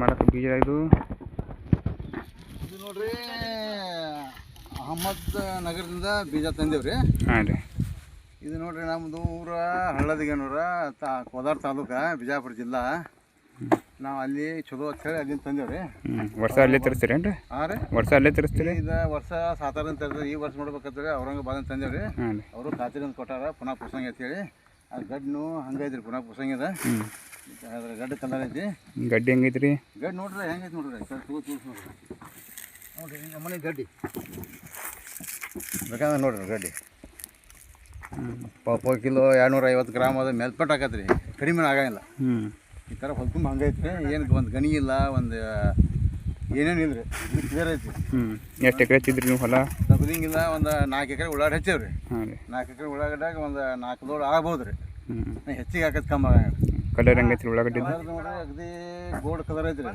ಮಾಡಕ್ಕೆ ಬೀಜ ಇದು ನೋಡ್ರಿ ಅಹಮದ್ ನಗರದಿಂದ ಬೀಜ ತಂದೇವ್ರಿ. ಹಾಂ ರೀ. ಇದು ನೋಡ್ರಿ ನಮ್ಮದು ಊರ ಹಳ್ಳದಿಗನೂರ ಕೋಲಾರ ತಾಲೂಕು ಬಿಜಾಪುರ ಜಿಲ್ಲಾ. ನಾವು ಅಲ್ಲಿ ಚಲೋ ಅಂತ ಹೇಳಿ ಅಲ್ಲಿಂದ ತಂದೇವ್ರಿ. ವರ್ಷ ಅಲ್ಲೇ ತರಿಸ್ತೀರೇನು ರೀ? ಹಾಂ ರೀ, ವರ್ಷ ಅಲ್ಲೇ ತರಿಸ್ತೀರಿ? ಇದು ವರ್ಷ ಸಾತಾರಿಂದ ತರಿದ್ರೆ ಈ ವರ್ಷ ನೋಡ್ಬೇಕಂದ್ರೆ ಔರಂಗಾಬಾದಿಂದ ತಂದೇವ್ರಿ. ಹಾಂ ರೀ. ಅವರು ಖಾತ್ರಿಯಿಂದ ಕೊಟ್ಟಾರ ಪುನಃ ಪುಸಂಗಿ ಅಂತೇಳಿ. ಆ ಗಡ್ನು ಹಂಗೈತ್ರಿ, ಪುನಃ ಪುಸಂಗಿದ. ಅದ್ರ ಗಡ್ಡ ಕಲರ್ ಐತಿ. ಗಡ್ಡಿ ಹೆಂಗೈತೆ ರೀ? ಗಡ್ಡಿ ನೋಡ್ರಿ ಹೆಂಗೈತಿ ನೋಡ್ರಿ, ಸರ್ ತೋರಿಸಿ ನೋಡ್ರಿ. ನೋಡ್ರಿ ನಮ್ಮನೆ ಗಡ್ಡಿ ಬೇಕಾದ್ರೆ ನೋಡ್ರಿ ಗಡ್ಡಿ ಪಾಪ ಕಿಲೋ 250 ಗ್ರಾಮ್ ಅದ ಮೇಲ್ಪಟ್ಟು ಹಾಕತ್ರಿ, ಕಡಿಮೆ ಆಗಂಗಿಲ್ಲ. ಈ ಥರ ಹೊಲ್ತುಂಬ ಹಂಗೈತ್ರಿ. ಏನು ಒಂದು ಗಣಿ ಇಲ್ಲ, ಒಂದು ಏನೇನು ಇಲ್ಲ ರೀ, ಇದು ಕ್ಲಿಯರ್ ಐತಿ. ಎಷ್ಟು ಎಕರೆ ಹಚ್ಚಿದ್ರಿ ನೀವು ಹೊಲ? ತಗದಿಂಗಿಲ್ಲ, ಒಂದು 4 ಎಕರೆ ಉಳ್ಳಾಗಡ್ಡಿ ಹಚ್ಚೇವ್ರಿ. ಹಾಂ ರೀ. 4 ಎಕರೆ ಉಳ್ಳಾಗಡ್ಡಿಯಾಗ ಒಂದು 4 ಲೋಡ್ ಆಗ್ಬೋದು ರೀ. ಹೆಚ್ಚಿಗೆ ಹಾಕೋದು ಕಮ್ಮಿ ಆಗಂಗಿಲ್ಲ. ಕಲರ್ ಹೆಂಗೈತೆ ರೀ ಉಳ್ಳಾಗಡ್ಡಿ? ನೋಡ್ರಿ ಅಗದಿ ಗೋಲ್ಡ್ ಕಲರ್ ಐತ್ರಿ.